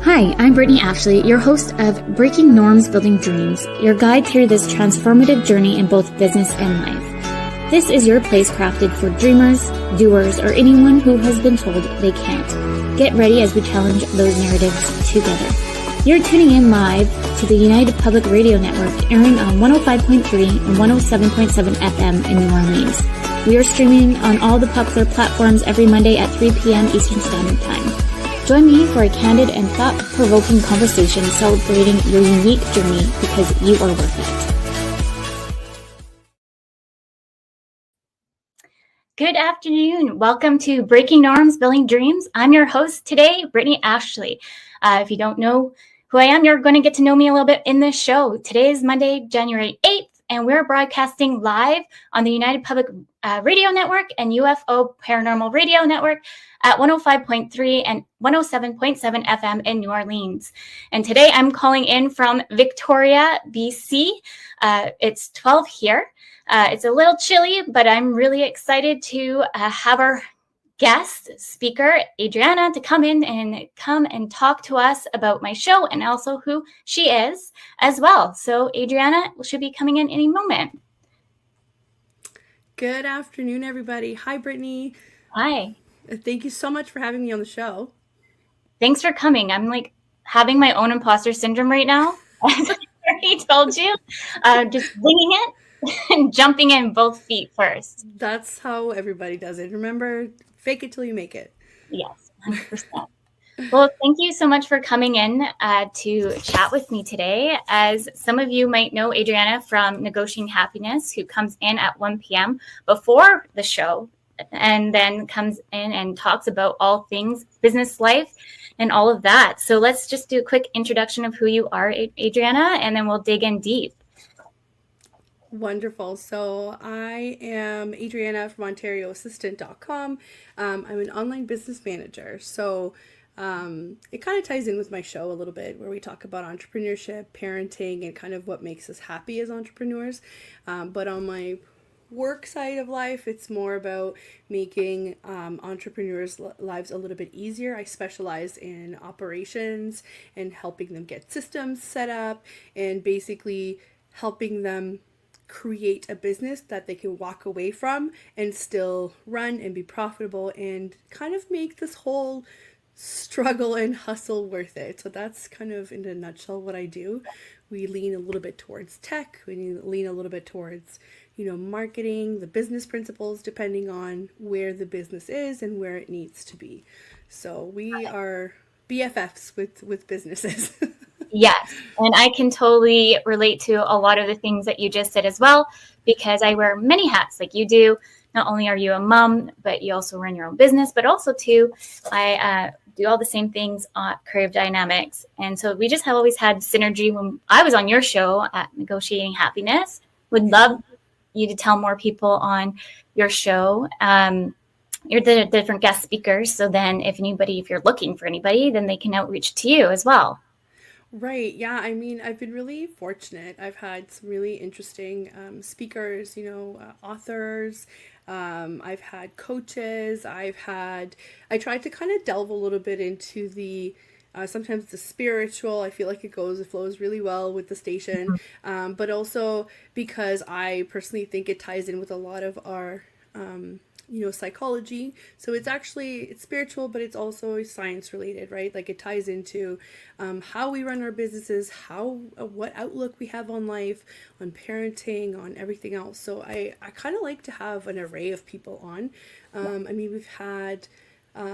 Hi, I'm Brittney Ashley, your host of Breaking Norms, Building Dreams, your guide through this transformative journey in both business and life. This is your place crafted for dreamers, doers, or anyone who has been told they can't. Get ready as we challenge those narratives together. You're tuning in live to the United Public Radio Network, airing on 105.3 and 107.7 FM in New Orleans. We are streaming on all the popular platforms every Monday at 3 p.m. Eastern Standard Time. Join me for a candid and thought-provoking conversation celebrating your unique journey because you are worth it. Good afternoon. Welcome to Breaking Norms, Building Dreams. I'm your host today, Brittney Ashley. If you don't know who I am, you're going to get to know me a little bit in this show. Today is Monday, January 8th, and we're broadcasting live on the United Public Radio Network and UFO Paranormal Radio Network at 105.3 and 107.7 FM in New Orleans. And today I'm calling in from Victoria, BC. It's 12 here. It's a little chilly, but I'm really excited to have our guest speaker, Adriana, to come and talk to us about my show and also who she is as well. So Adriana should be coming in any moment. Good afternoon, everybody. Hi, Brittney. Hi. Thank you so much for having me on the show. Thanks for coming. I'm like having my own imposter syndrome right now. As I already told you, just winging it and jumping in both feet first. That's how everybody does it. Remember, fake it till you make it. Yes, 100%. Well, thank you so much for coming in to chat with me today. As some of you might know, Adriana from Negotiating Happiness, who comes in at 1 p.m. before the show and then comes in and talks about all things business life and all of that. So let's just do a quick introduction of who you are, Adriana, and then we'll dig in deep. Wonderful. So I am Adriana from OntarioAssistant.com. I'm an online business manager. So it kind of ties in with my show a little bit, where we talk about entrepreneurship, parenting, and kind of what makes us happy as entrepreneurs. But on my work side of life, it's more about making entrepreneurs' lives a little bit easier. I specialize in operations and helping them get systems set up and basically helping them create a business that they can walk away from and still run and be profitable and kind of make this whole struggle and hustle worth it. So that's kind of in a nutshell what I do. We lean a little bit towards tech. We lean a little bit towards, marketing, the business principles, depending on where the business is and where it needs to be. So we are BFFs with businesses. Yes, and I can totally relate to a lot of the things that you just said as well, because I wear many hats like you do. Not only are you a mom, but you also run your own business, but also too, I do all the same things at Crave Dynamics. And so we just have always had synergy. When I was on your show at Negotiating Happiness, would love you to tell more people on your show. You're the different guest speakers. So then if you're looking for anybody, then they can outreach to you as well. Right. Yeah. I mean, I've been really fortunate. I've had some really interesting speakers, authors. I've had coaches. I tried to kind of delve a little bit into the sometimes the spiritual. I feel like it flows really well with the station. But also because I personally think it ties in with a lot of our psychology. So it's spiritual, but it's also science related, right? Like it ties into how we run our businesses, what outlook we have on life, on parenting, on everything else. So I kind of like to have an array of people on. We've had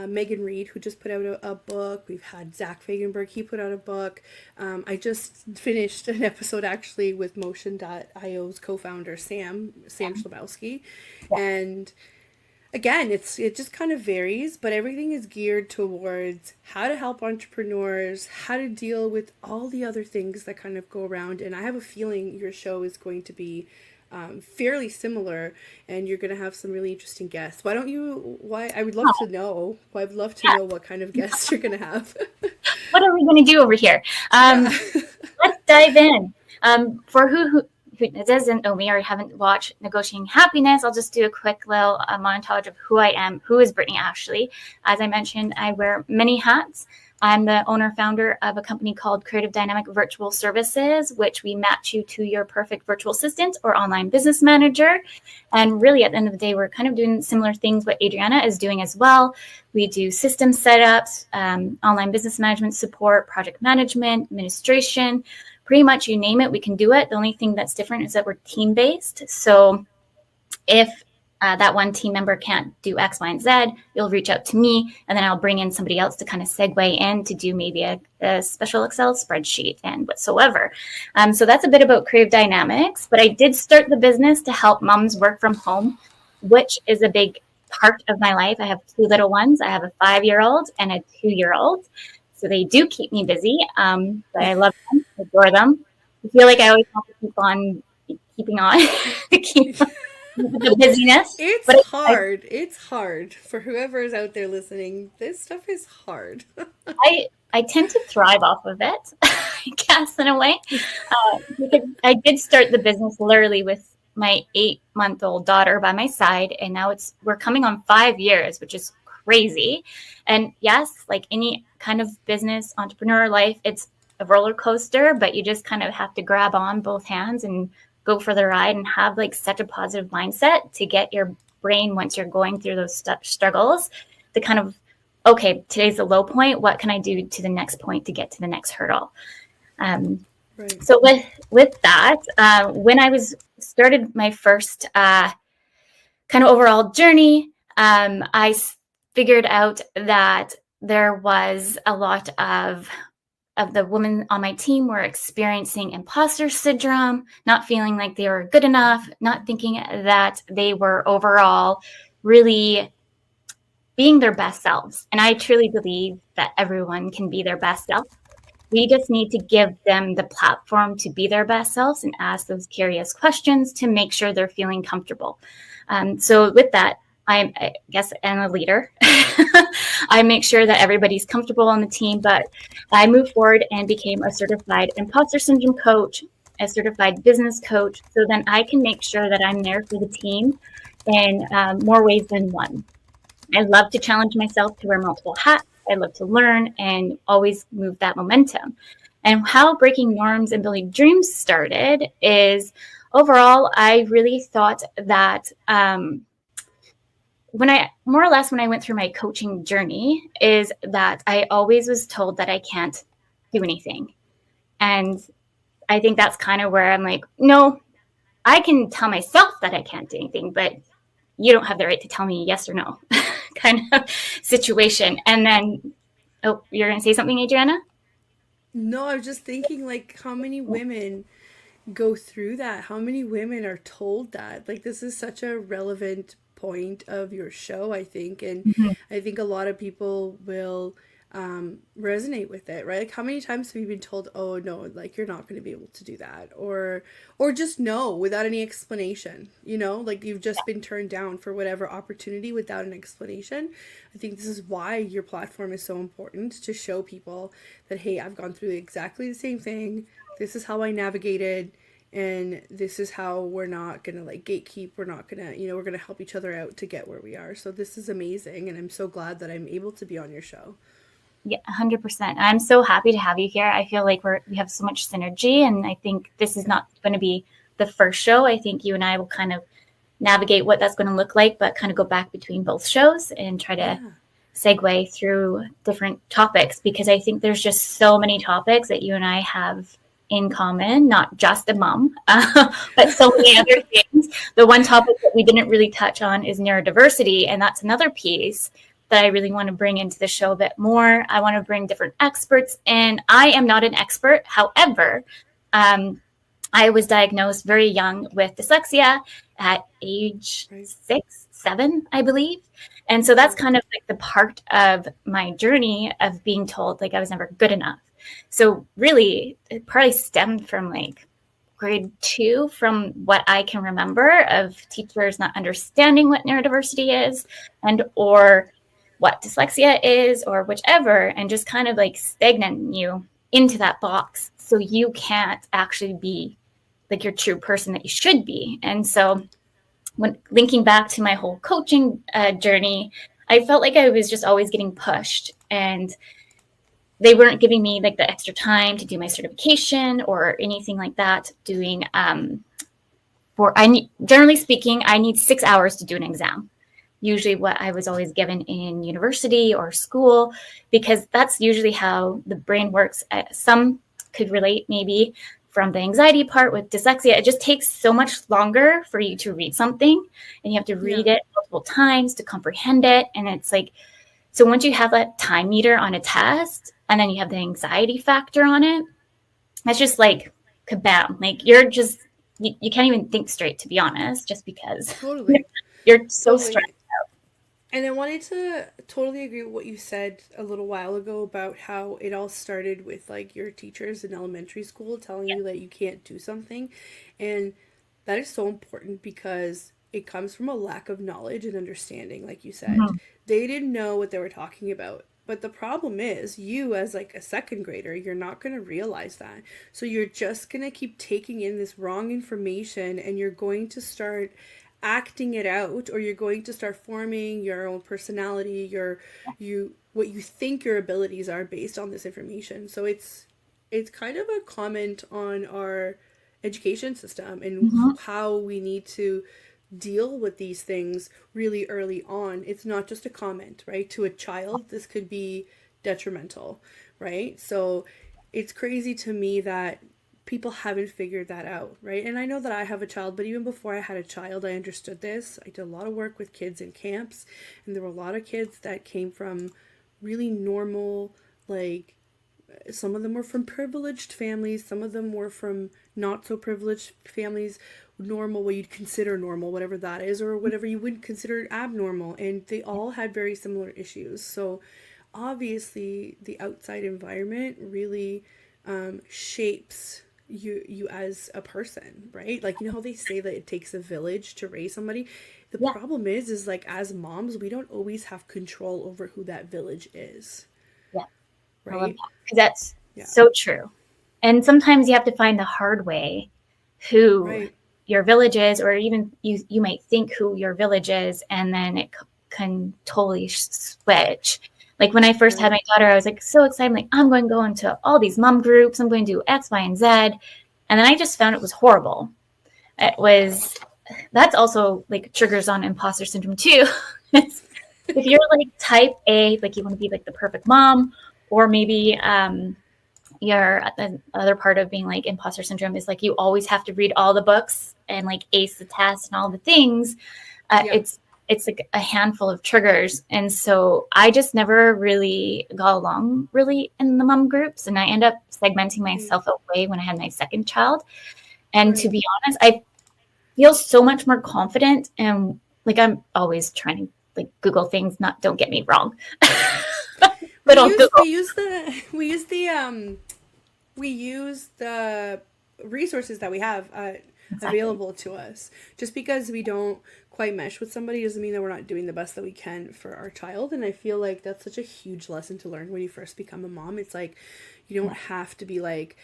Megan Reed, who just put out a book. We've had Zach Fagenberg, he put out a book. I just finished an episode actually with Motion.io's co-founder, Sam Schlabowski. And again, it just kind of varies, but everything is geared towards how to help entrepreneurs, how to deal with all the other things that kind of go around. And I have a feeling your show is going to be fairly similar, and you're going to have some really interesting guests. I would love to know what kind of guests you're going to have. What are we going to do over here? Let's dive in. For who doesn't know me or haven't watched Negotiating Happiness, I'll just do a quick little montage of who I am. Who is Brittney Ashley? As I mentioned, I wear many hats. I'm the owner-founder of a company called Creative Dynamic Virtual Services, which we match you to your perfect virtual assistant or online business manager. And really, at the end of the day, we're kind of doing similar things what Adriana is doing as well. We do system setups, online business management support, project management, administration, pretty much you name it, we can do it. The only thing that's different is that we're team-based. So if that one team member can't do X, Y, and Z, you'll reach out to me, and then I'll bring in somebody else to kind of segue in to do maybe a special Excel spreadsheet and whatsoever. So that's a bit about Creative Dynamics, but I did start the business to help moms work from home, which is a big part of my life. I have two little ones. I have a 5-year-old and a 2-year-old. So they do keep me busy, but I love them, adore them. I feel like I always have to keep on keeping on, keep the busyness. It's hard. It's hard for whoever is out there listening. This stuff is hard. I tend to thrive off of it, I guess, in a way. Because I did start the business literally with my 8-month-old daughter by my side, and now we're coming on 5 years, which is crazy. And yes, like any kind of business entrepreneur life, it's a roller coaster, but you just kind of have to grab on both hands and go for the ride and have like such a positive mindset to get your brain, once you're going through those struggles, to kind of, okay, today's the low point. What can I do to the next point to get to the next hurdle? Right. So with that, when I started my first kind of overall journey, I figured out that there was a lot of the women on my team were experiencing imposter syndrome, not feeling like they were good enough, not thinking that they were overall really being their best selves. And I truly believe that everyone can be their best self. We just need to give them the platform to be their best selves and ask those curious questions to make sure they're feeling comfortable. So with that, I guess I'm a leader. I make sure that everybody's comfortable on the team, but I moved forward and became a certified imposter syndrome coach, a certified business coach, so then I can make sure that I'm there for the team in more ways than one. I love to challenge myself to wear multiple hats. I love to learn and always move that momentum. And how Breaking Norms and Building Dreams started is overall, I really thought that when I went through my coaching journey, is that I always was told that I can't do anything. And I think that's kind of where I'm like, no, I can tell myself that I can't do anything, but you don't have the right to tell me yes or no kind of situation. And then, oh, you're going to say something, Adriana? No, I was just thinking, like, how many women go through that? How many women are told that? Like, this is such a relevant point of your show, I think. And I think a lot of people will resonate with it, right? Like, how many times have you been told, oh no, like, you're not going to be able to do that, or just no, without any explanation, you know, like you've just been turned down for whatever opportunity without an explanation. I think this is why your platform is so important, to show people that, hey, I've gone through exactly the same thing. This is how I navigated, and this is how we're not going to like gatekeep. We're not going to, you know, we're going to help each other out to get where we are. So this is amazing. And I'm so glad that I'm able to be on your show. Yeah, 100%. I'm so happy to have you here. I feel like we have so much synergy, and I think this is not going to be the first show. I think you and I will kind of navigate what that's going to look like, but kind of go back between both shows and try to segue through different topics, because I think there's just so many topics that you and I have in common, not just a mom, but so many other things. The one topic that we didn't really touch on is neurodiversity, and that's another piece that I really want to bring into the show a bit more. I want to bring different experts in. I am not an expert. However, I was diagnosed very young with dyslexia at age 6, 7, I believe. And so that's kind of like the part of my journey of being told like I was never good enough. So really, it probably stemmed from like grade 2, from what I can remember, of teachers not understanding what neurodiversity is or what dyslexia is or whichever, and just kind of like stagnating you into that box so you can't actually be like your true person that you should be. And so when linking back to my whole coaching journey, I felt like I was just always getting pushed. And they weren't giving me like the extra time to do my certification or anything like that. Doing generally speaking, I need 6 hours to do an exam. Usually what I was always given in university or school, because that's usually how the brain works. Some could relate maybe from the anxiety part with dyslexia. It just takes so much longer for you to read something, and you have to read it multiple times to comprehend it. And it's like, so once you have that time meter on a test, and then you have the anxiety factor on it, that's just like kabam. Like you're just, you can't even think straight, to be honest, just because Totally. you're so stressed. And I wanted to totally agree with what you said a little while ago about how it all started with like your teachers in elementary school telling you that you can't do something. And that is so important because it comes from a lack of knowledge and understanding, like you said. Mhm. They didn't know what they were talking about. But the problem is, you as like a second grader, you're not going to realize that. So you're just going to keep taking in this wrong information and you're going to start acting it out, or you're going to start forming your own personality, what you think your abilities are based on this information. So it's kind of a comment on our education system and Mhm. how we need to deal with these things really early on. It's not just a comment, right? To a child, this could be detrimental, right? So it's crazy to me that people haven't figured that out, right? And I know that I have a child, but even before I had a child, I understood this. I did a lot of work with kids in camps, and there were a lot of kids that came from really normal, like, some of them were from privileged families, some of them were from not so privileged families, normal, what you'd consider normal, whatever that is, or whatever you would consider abnormal, and they all had very similar issues. So obviously the outside environment really shapes you as a person, right? Like, you know how they say that it takes a village to raise somebody. The Yeah, problem is like, as moms, we don't always have control over who that village is, yeah, I love right? that because that's Yeah. so true. And sometimes you have to find the hard way who Right. your village is, or even you might think who your village is, and then it can totally switch. Like when I first had Right. my daughter, I was like so excited, like I'm going to go into all these mom groups, I'm going to do X, Y, and Z, and then I just found it was horrible. It was That's also like triggers on imposter syndrome too. If you're like type A, like you want to be like the perfect mom, or maybe your the other part of being like imposter syndrome is like you always have to read all the books and like ace the test and all the things. Yeah. It's like a handful of triggers, and so I just never really got along really in the mom groups, and I end up segmenting Mm. myself away when I had my second child. And to Right. be honest, I feel so much more confident, and like I'm always trying to like Google things. Not Don't get me wrong, We but I'll use we Google. use the we use the we use the resources that we have Exactly. available to us. Just because we don't quite mesh with somebody doesn't mean that we're not doing the best that we can for our child. And I feel like that's such a huge lesson to learn when you first become a mom. It's like you don't have to be like,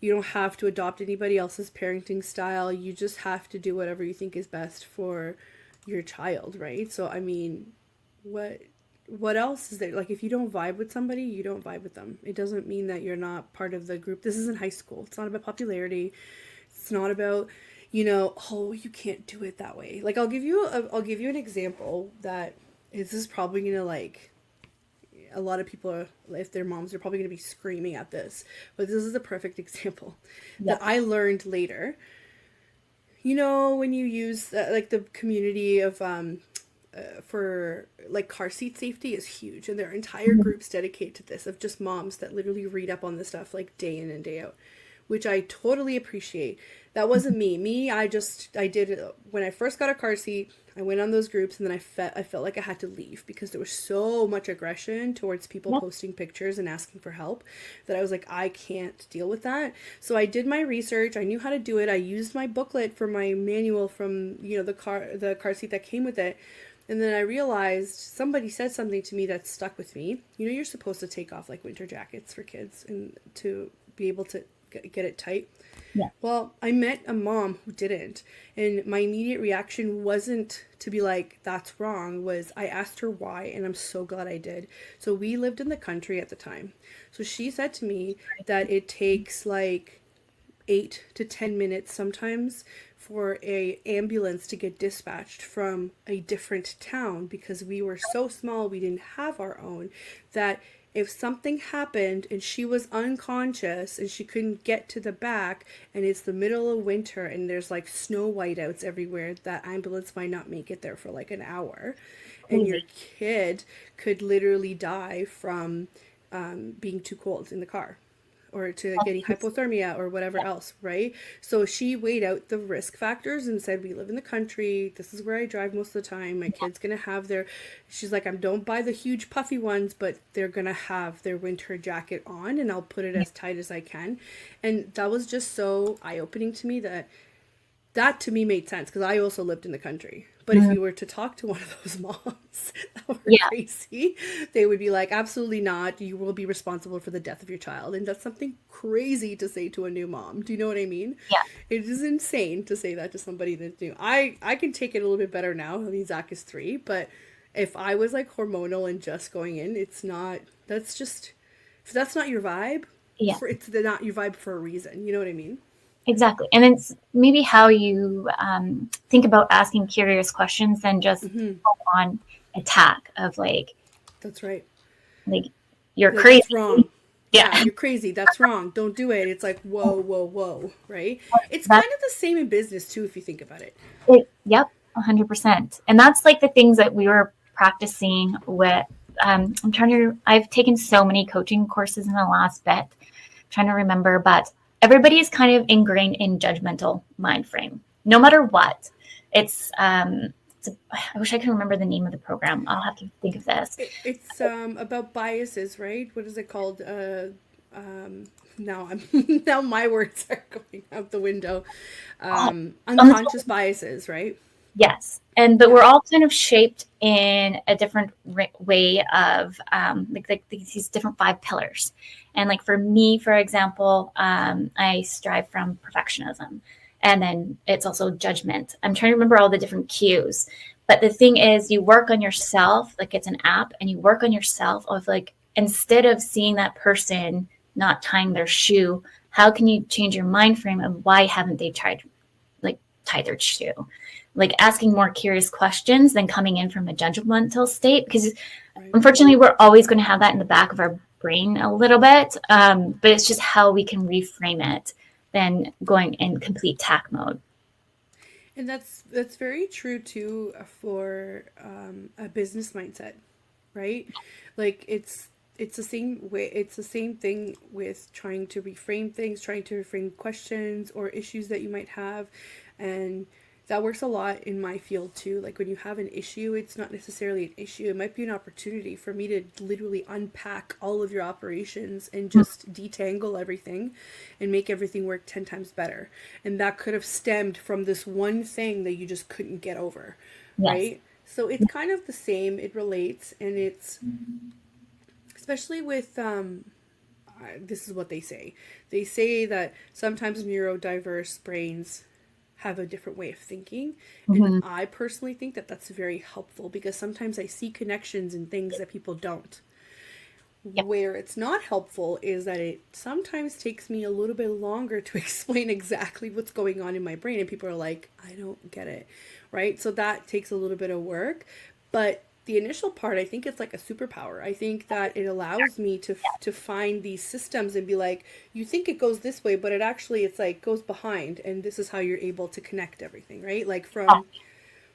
you don't have to adopt anybody else's parenting style. You just have to do whatever you think is best for your child, right? So I mean, what what else is there? Like, if you don't vibe with somebody, you don't vibe with them. It doesn't mean that you're not part of the group. This isn't high school. It's not about popularity. It's not about, oh, you can't do it that way. Like, I'll give you an example that is, this is probably gonna, like, a lot of people are, if they're moms, they're probably gonna be screaming at this. But this is a perfect example Yeah. that I learned later. When you use like the community of for like car seat safety is huge, and there are entire groups dedicated to this, of just moms that literally read up on this stuff like day in and day out, which I totally appreciate. That wasn't me. I did it when I first got a car seat. I went on those groups, and then I felt like I had to leave because there was so much aggression towards people Yeah. posting pictures and asking for help that I was like, I can't deal with that. So I did my research. I knew how to do it. I used my booklet for my manual from, the car seat that came with it. And then I realized somebody said something to me that stuck with me. You're supposed to take off like winter jackets for kids and to be able to get it tight. Yeah. Well, I met a mom who didn't, and my immediate reaction wasn't to be like, that's wrong, was I asked her why, and I'm so glad I did. So we lived in the country at the time. So she said to me that it takes like 8 to 10 minutes sometimes for a ambulance to get dispatched from a different town, because we were so small, we didn't have our own, that if something happened and she was unconscious and she couldn't get to the back, and it's the middle of winter and there's like snow whiteouts everywhere, that ambulance might not make it there for like an hour. And your kid could literally die from being too cold in the car, or to getting hypothermia or whatever else, right? So she weighed out the risk factors and said, we live in the country, this is where I drive most of the time, my kid's gonna have their, she's like, I don't buy the huge puffy ones, but they're gonna have their winter jacket on, and I'll put it as tight as I can. And that was just so eye-opening to me, that to me made sense, because I also lived in the country. But if you were to talk to one of those moms that were crazy, they would be like, absolutely not. You will be responsible for the death of your child. And that's something crazy to say to a new mom. Do you know what I mean? Yeah. It is insane to say that to somebody that's new. I can take it a little bit better now. I mean, Zach is 3. But if I was like hormonal and just going in, it's not, that's just, if that's not your vibe, it's not your vibe for a reason. You know what I mean? Exactly. And it's maybe how you think about asking curious questions than just on attack of like, that's right. Like, you're crazy. That's wrong. Yeah. You're crazy. That's wrong. Don't do it. It's like, whoa, right? It's kind of the same in business too, if you think about it. Yep, 100%. And that's like the things that we were practicing with. I've taken so many coaching courses in the last bit, trying to remember, but everybody is kind of ingrained in judgmental mind frame, no matter what. I wish I could remember the name of the program. I'll have to think of this. It's about biases, right? What is it called? Now my words are going out the window. Unconscious biases, right? Yes. But we're all kind of shaped in a different way of like these different 5 pillars. And like for me, for example, I strive from perfectionism. And then it's also judgment. I'm trying to remember all the different cues. But the thing is, you work on yourself, like it's an app, and you work on yourself of like, instead of seeing that person not tying their shoe, how can you change your mind frame of why haven't they tried like tie their shoe? Like asking more curious questions than coming in from a judgmental state, because unfortunately we're always going to have that in the back of our brain a little bit, but it's just how we can reframe it than going in complete tack mode. And that's very true too for a business mindset, right? Like it's the same way. It's the same thing with trying to reframe things, trying to reframe questions or issues that you might have, and that works a lot in my field too. Like when you have an issue, it's not necessarily an issue. It might be an opportunity for me to literally unpack all of your operations and just detangle everything and make everything work 10 times better. And that could have stemmed from this one thing that you just couldn't get over, right? So it's kind of the same. It relates, and it's especially with this is what they say. They say that sometimes neurodiverse brains have a different way of thinking. And I personally think that that's very helpful, because sometimes I see connections in things that people don't. Where it's not helpful is that it sometimes takes me a little bit longer to explain exactly what's going on in my brain, and people are like, I don't get it, right? So that takes a little bit of work. But the initial part, I think it's like a superpower. I think that it allows me to find these systems and be like, you think it goes this way, but it's like goes behind, and this is how you're able to connect everything, right? Like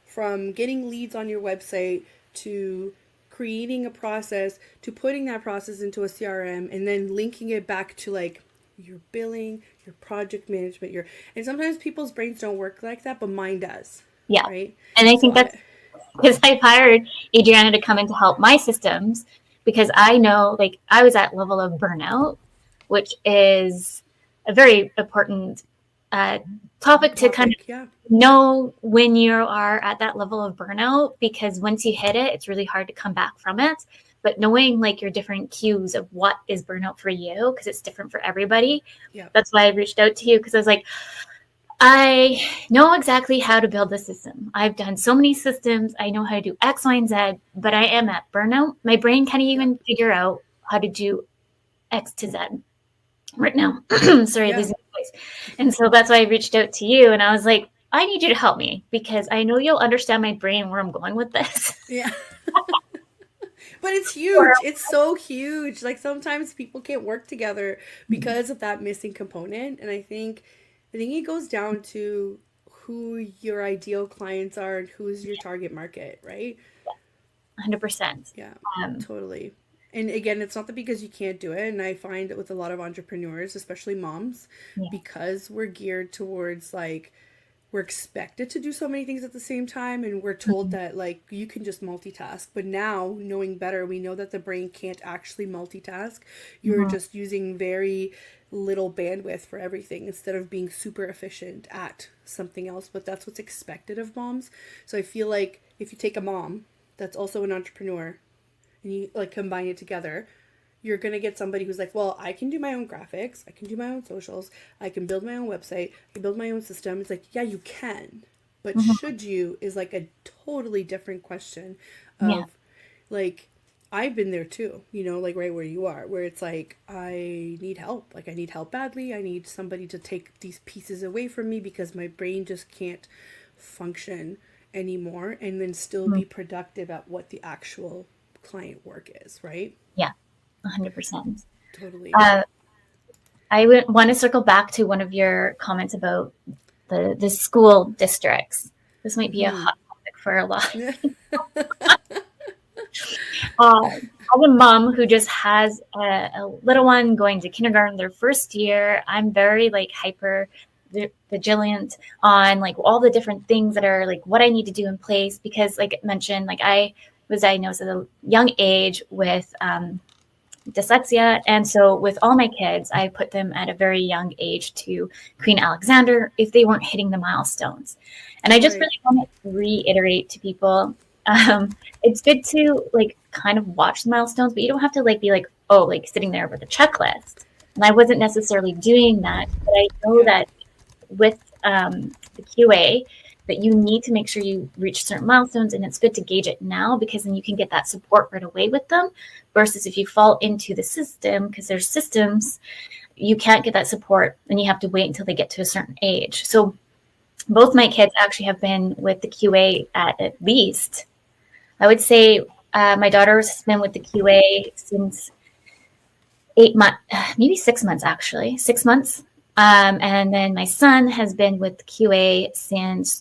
from getting leads on your website to creating a process to putting that process into a CRM, and then linking it back to like your billing, your project management, and sometimes people's brains don't work like that, but mine does. Yeah. Right. And I think that's because I've hired Adriana to come in to help my systems, because I know, like, I was at level of burnout, which is a very important topic to kind of know when you are at that level of burnout, because once you hit it, it's really hard to come back from it. but knowing like your different cues of what is burnout for you, because it's different for everybody. Yeah. That's why I reached out to you, because I was like, I know exactly how to build a system. I've done so many systems. I know how to do X, Y, and Z, but I am at burnout. My brain can't even figure out how to do X to Z right now. Sorry, Yeah. losing my voice. And so that's why I reached out to you, and I was like, I need you to help me, because I know you'll understand my brain where I'm going with this. Yeah. But it's huge. It's so huge. Like sometimes people can't work together because of that missing component. And I think it goes down to who your ideal clients are and who's your target market, right? 100%. Yeah, totally. And again, it's not that because you can't do it. And I find that with a lot of entrepreneurs, especially moms, Yeah. because we're geared towards like, we're expected to do so many things at the same time, and we're told that like you can just multitask. But now, knowing better, we know that the brain can't actually multitask. You're just using very little bandwidth for everything instead of being super efficient at something else. But that's what's expected of moms. So I feel like if you take a mom that's also an entrepreneur and you like combine it together, you're going to get somebody who's like, well, I can do my own graphics. I can do my own socials. I can build my own website. I can build my own system. It's like, yeah, you can. But should you is like a totally different question of like, I've been there too, you know, like right where you are, where it's like, I need help. Like I need help badly. I need somebody to take these pieces away from me because my brain just can't function anymore and then still be productive at what the actual client work is, right? Yeah. 100%. Totally. I would want to circle back to one of your comments about the school districts. This might be a hot topic for a lot. As a mom who just has a little one going to kindergarten their first year, I'm very like hyper vigilant on like all the different things that are like what I need to do in place, because like I mentioned, like I was diagnosed at a young age with dyslexia. And so with all my kids, I put them at a very young age to Queen Alexander if they weren't hitting the milestones. And I just really want to reiterate to people, it's good to like kind of watch the milestones, but you don't have to like be like, oh, like sitting there with a checklist. And I wasn't necessarily doing that, but I know that with the QA, that you need to make sure you reach certain milestones, and it's good to gauge it now, because then you can get that support right away with them, versus if you fall into the system, because there's systems, you can't get that support and you have to wait until they get to a certain age. So both my kids actually have been with the QA at least, I would say my daughter has been with the QA since 8 months, maybe 6 months, actually, 6 months. And then my son has been with QA since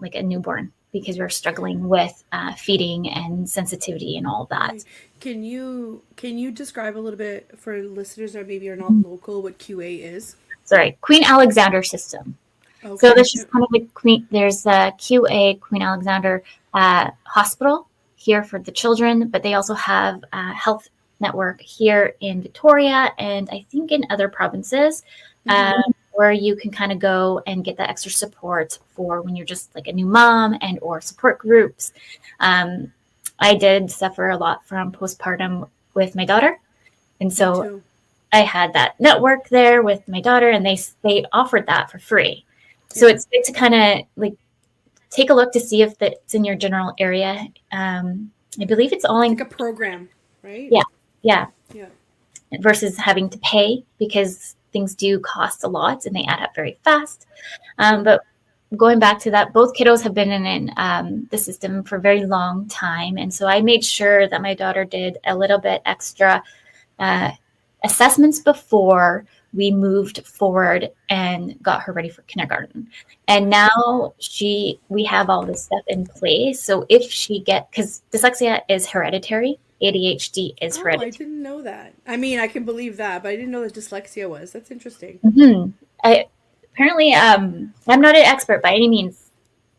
like a newborn, because we're struggling with feeding and sensitivity and all that. Can you describe a little bit for listeners that maybe are not local what QA is? Sorry, Queen Alexander system. Okay. So there's just kind of like there's a QA Queen Alexander hospital here for the children, but they also have a health network here in Victoria and I think in other provinces. Where you can kind of go and get that extra support for when you're just like a new mom, and or support groups. I did suffer a lot from postpartum with my daughter. And so I had that network there with my daughter, and they offered that for free. So it's good to kind of like take a look to see if that's in your general area. I believe it's all like a program, right? Yeah. Versus having to pay, because things do cost a lot and they add up very fast. But going back to that, both kiddos have been in the system for a very long time. And so I made sure that my daughter did a little bit extra assessments before we moved forward and got her ready for kindergarten. And now we have all this stuff in place. So if because dyslexia is hereditary, ADHD is hereditary. I didn't know that. I mean, I can believe that, but I didn't know that dyslexia was. That's interesting. Apparently, I'm not an expert by any means.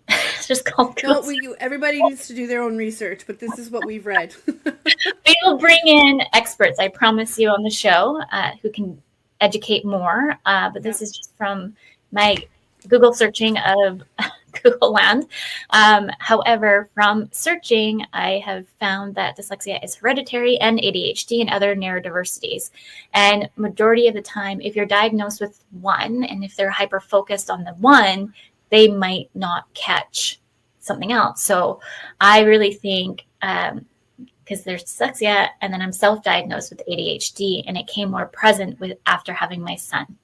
It's just called. No, everybody needs to do their own research, but this is what we've read. We will bring in experts, I promise you, on the show who can educate more. But this is just from my Google searching of Google land. However, from searching, I have found that dyslexia is hereditary and ADHD and other neurodiversities. And majority of the time, if you're diagnosed with one, and if they're hyper focused on the one, they might not catch something else. So I really think, because there's dyslexia, and then I'm self-diagnosed with ADHD, and it came more present after having my son.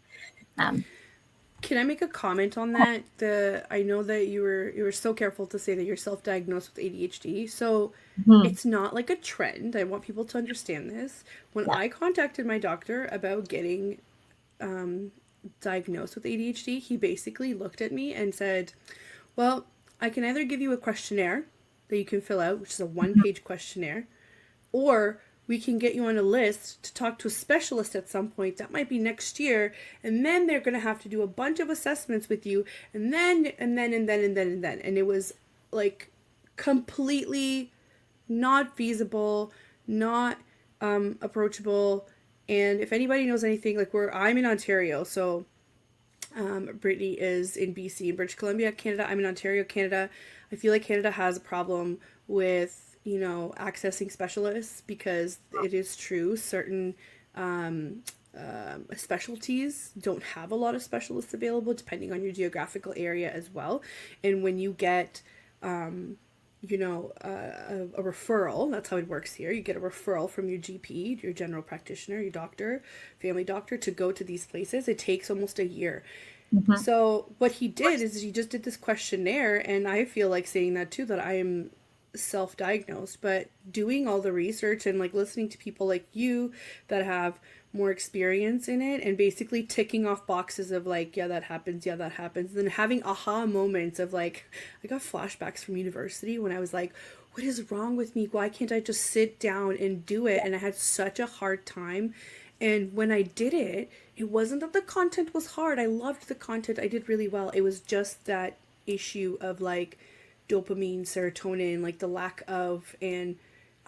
Can I make a comment on that? I know that you were so careful to say that you're self-diagnosed with ADHD. So it's not like a trend. I want people to understand this. When I contacted my doctor about getting diagnosed with ADHD, he basically looked at me and said, well, I can either give you a questionnaire that you can fill out, which is a one-page questionnaire, or we can get you on a list to talk to a specialist at some point. That might be next year. And then they're going to have to do a bunch of assessments with you. And then. And it was like completely not feasible, not approachable. And if anybody knows anything, like I'm in Ontario. So Brittney is in BC, British Columbia, Canada. I'm in Ontario, Canada. I feel like Canada has a problem with accessing specialists, because it is true certain specialties don't have a lot of specialists available, depending on your geographical area as well. And when you get a referral, that's how it works here. You get a referral from your GP, your general practitioner, your doctor, family doctor, to go to these places. It takes almost a year. So what he did is he just did this questionnaire, and I feel like saying that too, that I am self-diagnosed, but doing all the research and like listening to people like you that have more experience in it, and basically ticking off boxes of like, yeah, that happens, then having aha moments of like, I got flashbacks from university when I was like, what is wrong with me? Why can't I just sit down and do it? And I had such a hard time. And when I did it, it wasn't that the content was hard. I loved the content. I did really well. It was just that issue of like dopamine, serotonin, like the lack of, and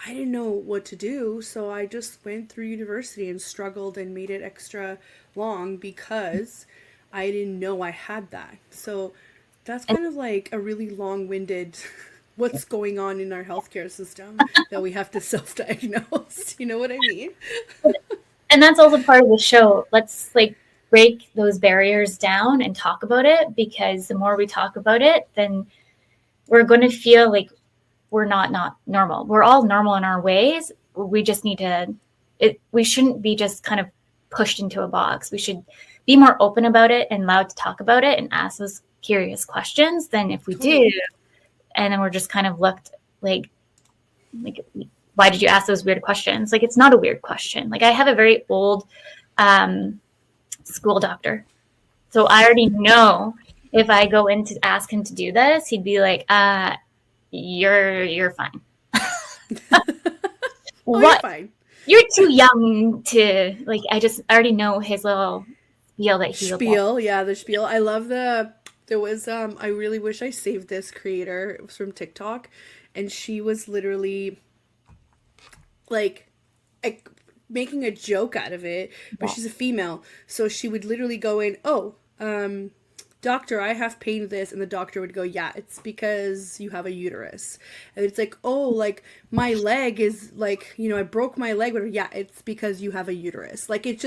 I didn't know what to do. So I just went through university and struggled and made it extra long because I didn't know I had that. So that's kind of like a really long-winded what's going on in our healthcare system that we have to self-diagnose. You know what I mean? And that's also part of the show. Let's like break those barriers down and talk about it, because the more we talk about it, then we're going to feel like we're not normal. We're all normal in our ways. We just need to, we shouldn't be just kind of pushed into a box. We should be more open about it and allowed to talk about it and ask those curious questions than if we do. And then we're just kind of looked like, why did you ask those weird questions? Like, it's not a weird question. Like, I have a very old school doctor. So I already know if I go in to ask him to do this, he'd be like, you're fine. You're fine. You're too young to, like, I already know his little spiel that he Spiel, yeah, the spiel. I love there was, I really wish I saved this creator. It was from TikTok, and she was literally, like making a joke out of it, but she's a female. So she would literally go in, doctor, I have pain with this. And the doctor would go, yeah, it's because you have a uterus. And it's like, oh, like my leg is like, I broke my leg. But yeah, it's because you have a uterus. Like it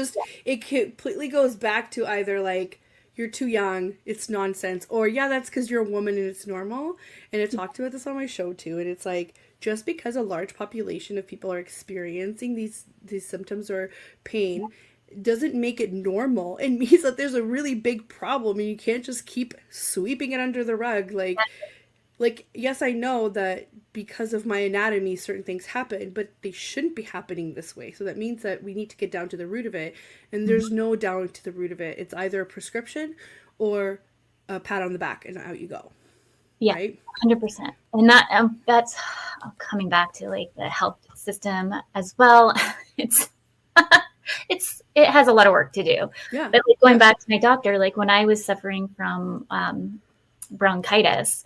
completely goes back to either like, you're too young, it's nonsense, or yeah, that's because you're a woman and it's normal. And I talked about this on my show too. And it's like, just because a large population of people are experiencing these symptoms or pain doesn't make it normal. It means that there's a really big problem, and you can't just keep sweeping it under the rug. Like, yes, I know that because of my anatomy, certain things happen, but they shouldn't be happening this way. So that means that we need to get down to the root of it. And there's no down to the root of it. It's either a prescription or a pat on the back and out you go. Yeah, right? 100%. And that's coming back to like the health system as well. It has a lot of work to do. Yeah. But like going back to my doctor, like when I was suffering from bronchitis,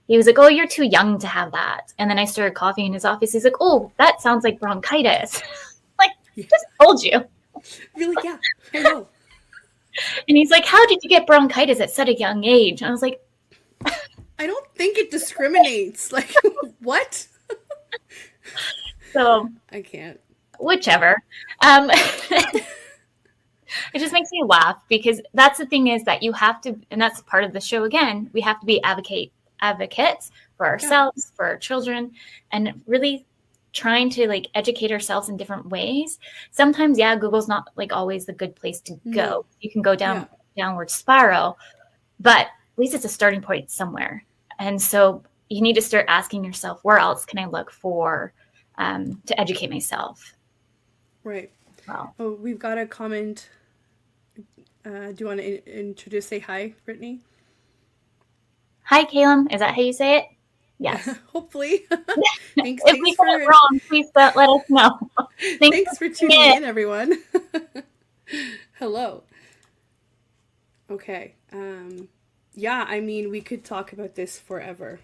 he was like, oh, you're too young to have that. And then I started coughing in his office. He's like, oh, that sounds like bronchitis. Like, just told you. Really? Yeah, I know. And he's like, how did you get bronchitis at such a young age? And I was like, I don't think it discriminates. Like, what? So I can't. whichever. It just makes me laugh because that's the thing is that you have to, and that's part of the show again, we have to be advocates for ourselves, for our children, and really trying to like educate ourselves in different ways. Sometimes, yeah, Google's not like always the good place to go. No. You can go downward spiral, but at least it's a starting point somewhere. And so you need to start asking yourself, where else can I look for to educate myself? Right. Wow. Oh, we've got a comment. Do you want to say hi, Brittney? Hi, Caleb. Is that how you say it? Yes. Hopefully. If we got it wrong, please let us know. Thanks for tuning in, everyone. Hello. Okay. Yeah, I mean, we could talk about this forever.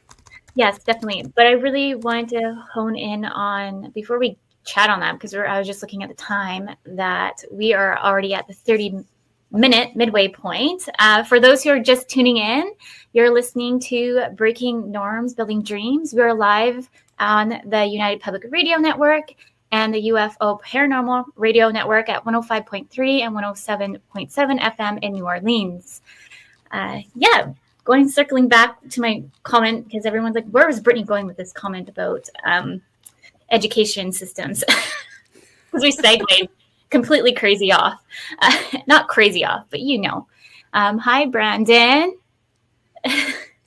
Yes, definitely. But I really wanted to hone in on, before we chat on that, because I was just looking at the time, that we are already at the 30-minute midway point. For those who are just tuning in, you're listening to Breaking Norms, Building Dreams. We are live on the United Public Radio Network and the UFO Paranormal Radio Network at 105.3 and 107.7 FM in New Orleans. Circling back to my comment, because everyone's like, where was Brittney going with this comment about education systems? Because we segued completely crazy off. Not crazy off, but you know. Hi, Brandon.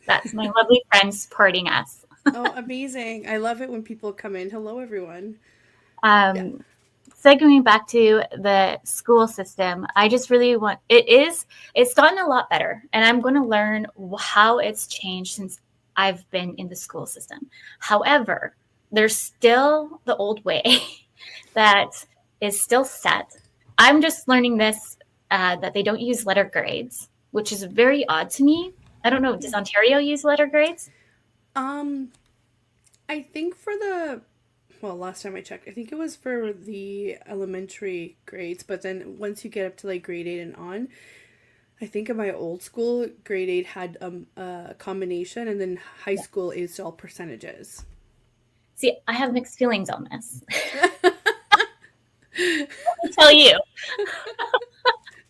That's my lovely friend supporting us. Oh, amazing. I love it when people come in. Hello, everyone. Segueing back to the school system, I just really want, it's gotten a lot better, and I'm going to learn how it's changed since I've been in the school system. However, there's still the old way that is still set. I'm just learning this, that they don't use letter grades, which is very odd to me. I don't know, does Ontario use letter grades? I think last time I checked, I think it was for the elementary grades, but then once you get up to like grade 8 and on, I think in my old school, grade 8 had a combination, and then high school is all percentages. See, I have mixed feelings on this. Let me tell you.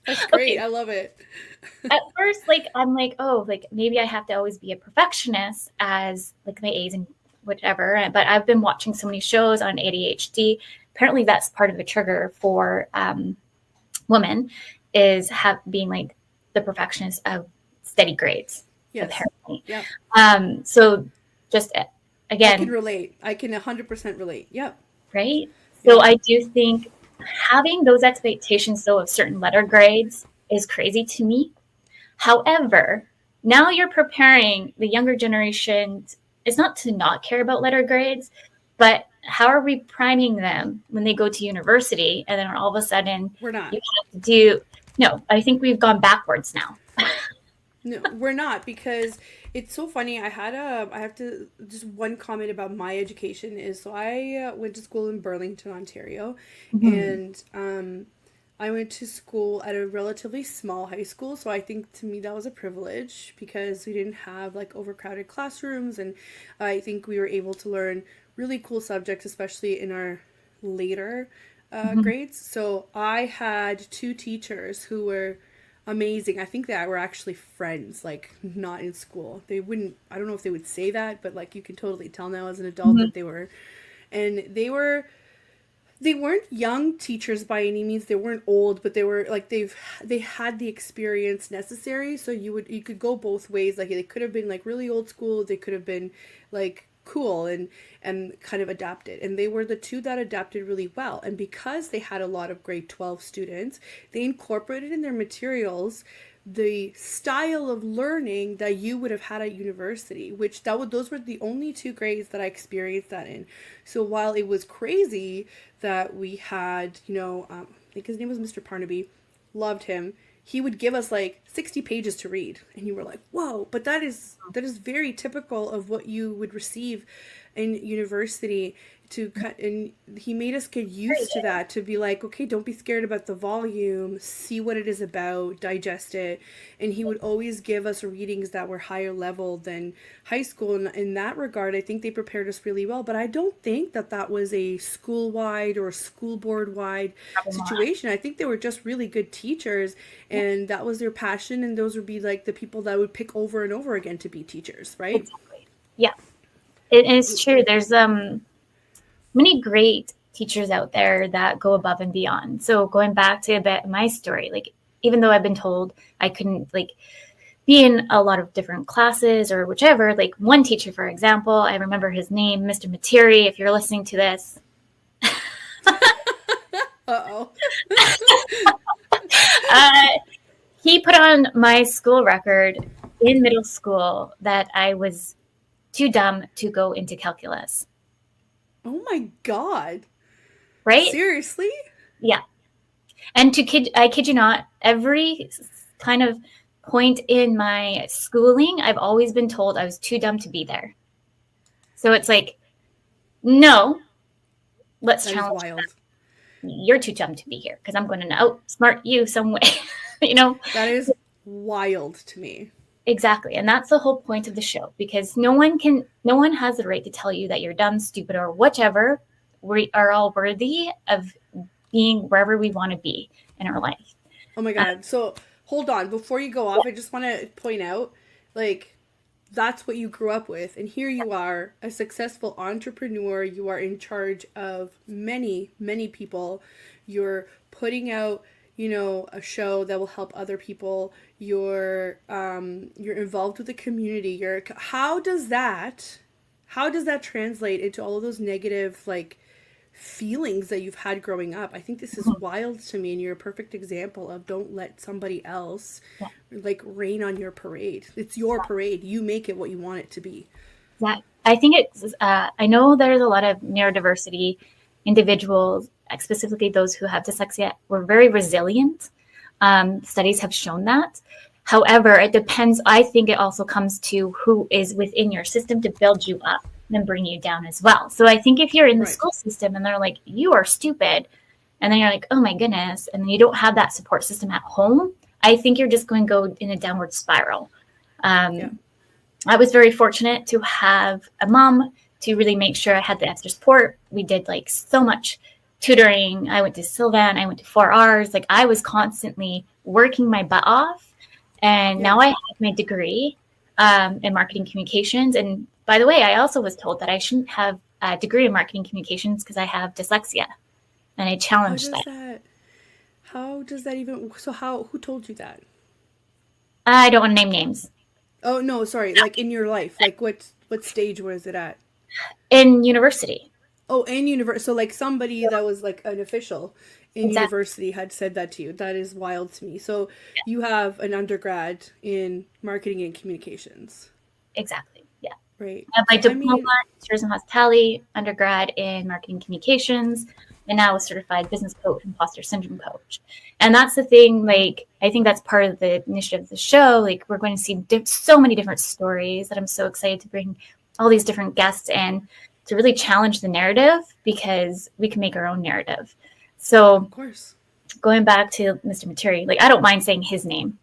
That's great. Okay. I love it. At first, I'm like, oh, maybe I have to always be a perfectionist as like my A's and whatever. But I've been watching so many shows on ADHD. Apparently, that's part of the trigger for women is being like the perfectionist of steady grades. Yes. Apparently. Yep. So just again, I can relate. I can 100% relate. Yep. Right. So I do think having those expectations, though, of certain letter grades is crazy to me. However, now you're preparing the younger generation. It's not to not care about letter grades, but how are we priming them when they go to university and then all of a sudden we're not. You have to do no, I think we've gone backwards now. No, we're not, because it's so funny. I have to just one comment about my education is, so I went to school in Burlington, Ontario, and I went to school at a relatively small high school. So I think to me that was a privilege because we didn't have like overcrowded classrooms, and I think we were able to learn really cool subjects, especially in our later grades. So I had two teachers who were amazing. I think that we're actually friends, like not in school. They wouldn't, I don't know if they would say that, but like you can totally tell now as an adult that they were. And they weren't young teachers by any means. They weren't old, but they were like, they had the experience necessary. So you could go both ways. Like they could have been like really old school. They could have been like cool and kind of adapted, and they were the two that adapted really well. And because they had a lot of grade 12 students, they incorporated in their materials the style of learning that you would have had at university, which those were the only two grades that I experienced that in. So while it was crazy that we had, I think his name was Mr. Parnaby, loved him. he would give us like 60 pages to read, and you were like, whoa. But that is very typical of what you would receive in university. To cut, and he made us get used to that, to be like, okay, don't be scared about the volume, see what it is about, digest it. And he would always give us readings that were higher level than high school. And in that regard, I think they prepared us really well. But I don't think that was a school-wide or school board-wide situation. I think they were just really good teachers, and that was their passion, and those would be like the people that would pick over and over again to be teachers, right? Exactly. Yeah, it's true. There's many great teachers out there that go above and beyond. So going back to a bit of my story, like, even though I've been told I couldn't like be in a lot of different classes or whichever, like one teacher, for example, I remember his name, Mr. Materi, if you're listening to this. Uh-oh. He put on my school record in middle school that I was too dumb to go into calculus. Oh my God. Right? Seriously? Yeah. And I kid you not, every kind of point in my schooling, I've always been told I was too dumb to be there. So it's like, no, let's challenge that. You're too dumb to be here because I'm going to outsmart you some way. That is wild to me. Exactly. And that's the whole point of the show, because no one has the right to tell you that you're dumb, stupid, or whichever. We are all worthy of being wherever we want to be in our life. Oh my God. So hold on. Before you go off, I just want to point out, like, that's what you grew up with. And here you are, a successful entrepreneur. You are in charge of many, many people. You're putting out, a show that will help other people. You're involved with the community. How does that translate into all of those negative, like, feelings that you've had growing up? I think this is wild to me, and you're a perfect example of don't let somebody else like rain on your parade. It's your parade. You make it what you want it to be. I think it's I know there's a lot of neurodiversity individuals, specifically those who have dyslexia, were very resilient. Studies have shown that. However, it depends. I think it also comes to who is within your system to build you up and bring you down as well. So I think if you're in the school system and they're like, you are stupid, and then you're like, oh my goodness, and then you don't have that support system at home, I think you're just going to go in a downward spiral. I was very fortunate to have a mom to really make sure I had the extra support. We did like so much tutoring. I went to Sylvan, I went to 4Rs. Like, I was constantly working my butt off. And now I have my degree in marketing communications. And by the way, I also was told that I shouldn't have a degree in marketing communications because I have dyslexia. And I challenged that. How does that even, so who told you that? I don't want to name names. Oh, no, sorry. Like, in your life, like what stage was it at? In university. Oh, in university. So like somebody that was like an official in university had said that to you. That is wild to me. So you have an undergrad in marketing and communications. Exactly. Yeah. Right. I have my diploma in tourism hospitality, undergrad in marketing communications, and now a certified business coach and imposter syndrome coach. And that's the thing, like, I think that's part of the initiative of the show. Like, we're going to see so many different stories that I'm so excited to bring all these different guests in to really challenge the narrative, because we can make our own narrative. So, of course, going back to Mr. Materi, like, I don't mind saying his name.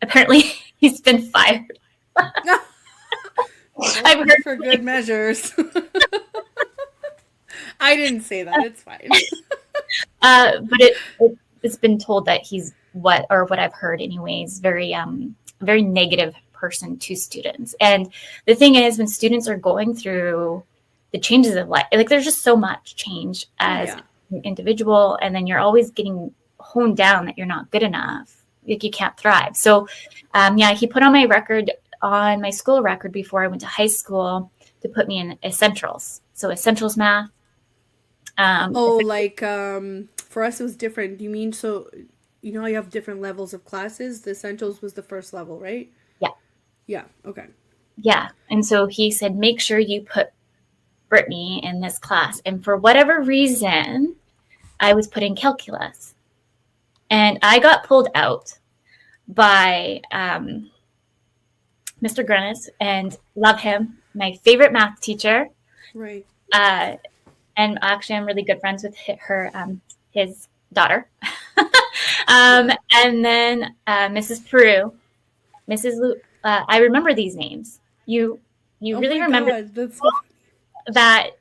Apparently, he's been fired. I've heard for good measures. I didn't say that. It's fine. But it's been told that he's what I've heard anyways, very negative person to students. And the thing is, when students are going through the changes of life, like, there's just so much change as an individual, and then you're always getting honed down that you're not good enough, like you can't thrive. So he put on my school record before I went to high school to put me in essentials. So essentials math. For us it was different. You mean, so you have different levels of classes? The essentials was the first level, right? Yeah. Okay. Yeah. And so he said, make sure you put Brittney in this class. And for whatever reason, I was put in calculus. And I got pulled out. by Mr. Grennis, and love him. My favorite math teacher. Right. And actually, I'm really good friends with his daughter. And then Mrs. Peru, Mrs. Lu. I remember these names. You really remember that,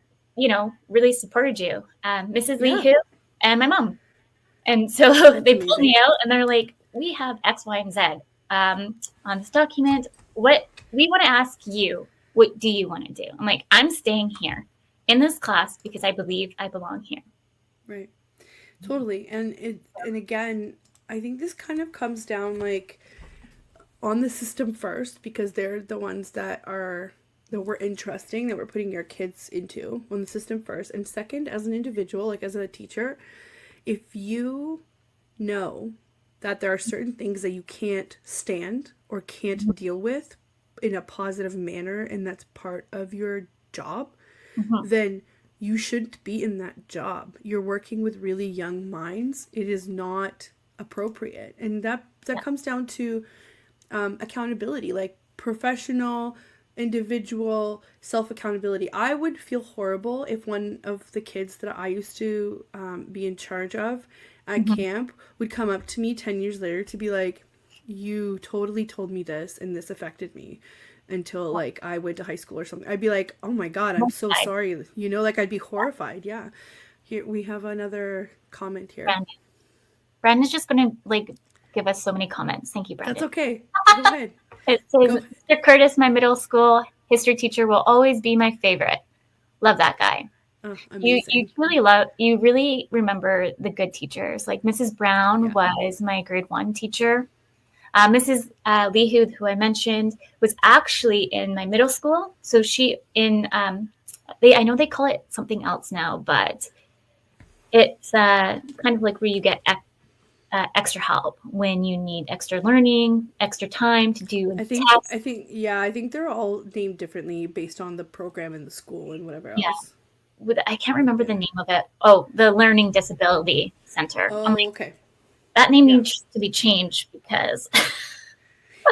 really supported you. Mrs. Lee Hu and my mom. And so they pulled me out and they're like, we have X, Y, and Z on this document. What we want to ask you, what do you want to do? I'm like, I'm staying here in this class because I believe I belong here. Right. Totally. And again, I think this kind of comes down like on the system first, because they're the ones that we're interesting, that we're putting your kids into on the system first. And second, as an individual, like as a teacher, if you know that there are certain things that you can't stand or can't deal with in a positive manner, and that's part of your job, then you shouldn't be in that job. You're working with really young minds. It is not appropriate. And that comes down to accountability, like professional, individual self-accountability. I would feel horrible if one of the kids that I used to be in charge of at camp would come up to me 10 years later to be like, you totally told me this and this affected me until like I went to high school or something. I'd be like, oh my God, I'm so sorry. Like I'd be horrified. Yeah. Here we have another comment here. Brandon's just going to like give us so many comments. Thank you, Brandon. That's okay. Go ahead. It says, Mr. Curtis, my middle school history teacher, will always be my favorite. Love that guy. Oh, you really remember the good teachers. Like Mrs. Brown was my grade 1 teacher. Mrs. Lee, who I mentioned, was actually in my middle school. So she I know they call it something else now, but it's kind of like where you get extra help when you need extra learning, extra time to do tests. I think they're all named differently based on the program in the school and whatever else. I can't remember the name of it. Oh, the Learning Disability Center. Oh, okay. That name needs to be changed because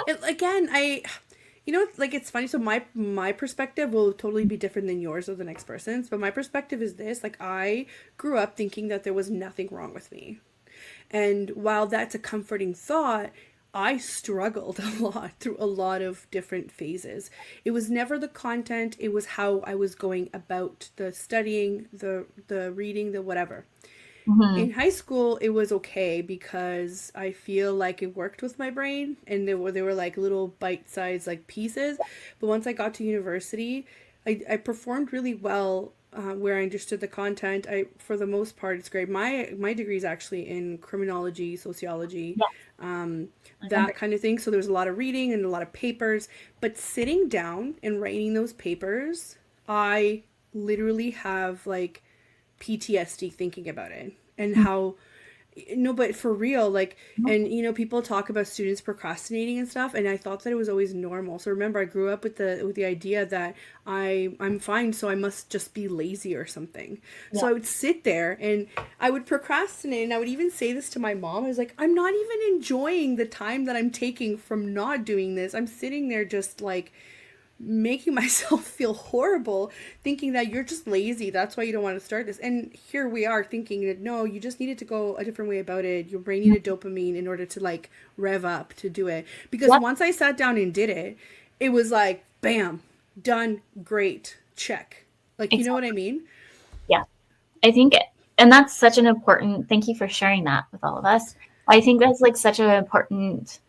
it's funny. So my perspective will totally be different than yours or the next person's. But my perspective is this: like I grew up thinking that there was nothing wrong with me. And while that's a comforting thought, I struggled a lot through a lot of different phases. It was never the content, it was how I was going about the studying, the reading, the whatever. In high school, it was okay because I feel like it worked with my brain and they were like little bite-sized like pieces. But once I got to university, I performed really well where I understood the content. For the most part, it's great. My degree is actually in criminology, sociology, that kind of thing. So there was a lot of reading and a lot of papers. But sitting down and writing those papers, I literally have like PTSD thinking about it and how. No, but for real, like, and people talk about students procrastinating and stuff, and I thought that it was always normal. So remember, I grew up with the idea that I'm fine, so I must just be lazy or something. Yeah. So I would sit there and I would procrastinate, and I would even say this to my mom. I was like, I'm not even enjoying the time that I'm taking from not doing this. I'm sitting there just like making myself feel horrible, thinking that you're just lazy, that's why you don't want to start this. And here we are thinking that no, you just needed to go a different way about it. Your brain needed dopamine in order to like rev up to do it, because once I sat down and did it, it was like bam, done, great, check. Like, you know what I mean? Yeah, I think and that's such an important, thank you for sharing that with all of us. I think that's like such an important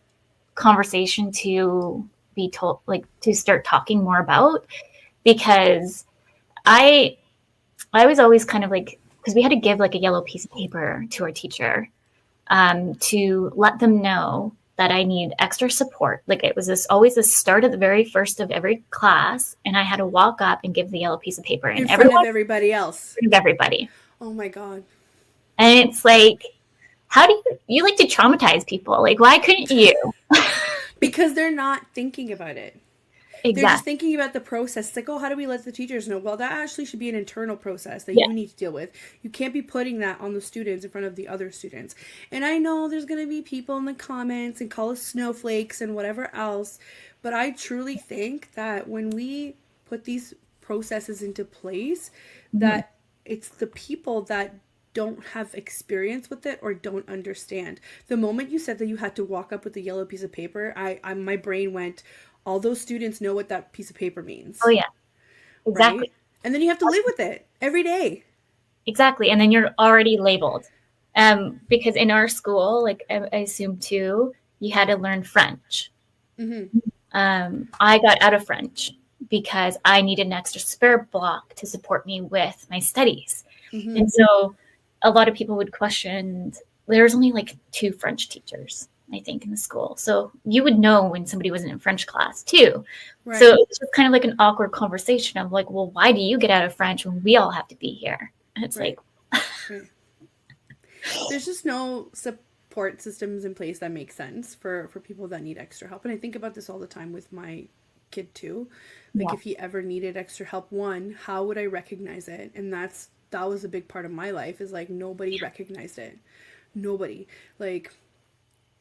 conversation to be told, like to start talking more about, because I was always kind of like, because we had to give like a yellow piece of paper to our teacher to let them know that I need extra support. Like it was always the start at the very first of every class, and I had to walk up and give the yellow piece of paper and in front of everybody else. In front of everybody. Oh my God. And it's like, how do you like to traumatize people? Like, why couldn't you? Because they're not thinking about it. They're just Exactly. thinking about the process. It's like, oh, how do we let the teachers know? Well, that actually should be an internal process that Yeah. you need to deal with. You can't be putting that on the students in front of the other students. And I know there's going to be people in the comments and call us snowflakes and whatever else, but I truly think that when we put these processes into place, Mhm. that it's the people that don't have experience with it or don't understand. The moment you said that you had to walk up with a yellow piece of paper, my brain went, all those students know what that piece of paper Oh means, yeah, exactly. right? And then you have to live with it every day. Exactly. And then you're already labeled. Because in our school, like I assume too, you had to learn French. Mm-hmm. I got out of French because I needed an extra spare block to support me with my studies. Mm-hmm. And so a lot of people would question, there was only like 2 French teachers, I think, in the school. So you would know when somebody wasn't in French class too. So Right. it's just kind of like an awkward conversation of like, well, why do you get out of French when we all have to be here? And it's like, Right. Right. There's just no support systems in place that make sense for people that need extra help. And I think about this all the time with my kid too. Like yeah, if he ever needed extra help, one, how would I recognize it? And that was a big part of my life, is like nobody recognized it. Nobody. Like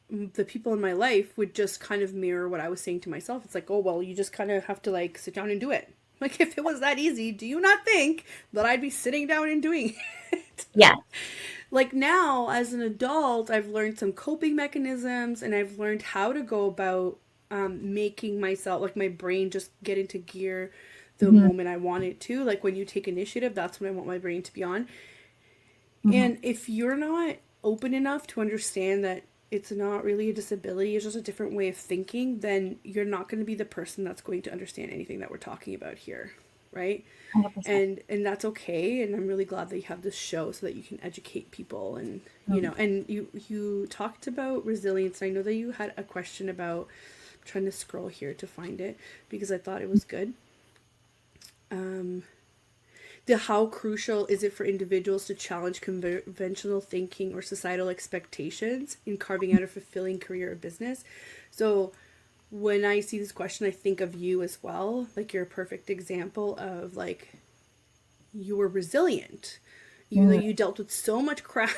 the people in my life would just kind of mirror what I was saying to myself. It's like, oh, well, you just kind of have to like sit down and do it. Like, if it was that easy, do you not think that I'd be sitting down and doing it? yeah, Like, now, as an adult, I've learned some coping mechanisms and I've learned how to go about making myself, like, my brain just get into gear the mm-hmm, moment I want it to. Like, when you take initiative, that's when I want my brain to be on. mm-hmm, And if you're not open enough to understand that it's not really a disability, it's just a different way of thinking, then you're not going to be the person that's going to understand anything that we're talking about here, right? 100%. And that's okay, and I'm really glad that you have this show so that you can educate people. And Mm-hmm. and you talked about resilience, and I know that you had a question about, I'm trying to scroll here to find it because I thought it was good. um the how crucial is it for individuals to challenge conventional thinking or societal expectations in carving out a fulfilling career or business? So when I see this question, I think of you as well. Like, you're a perfect example of, like, you were resilient, even though Mm-hmm. you dealt with so much crap,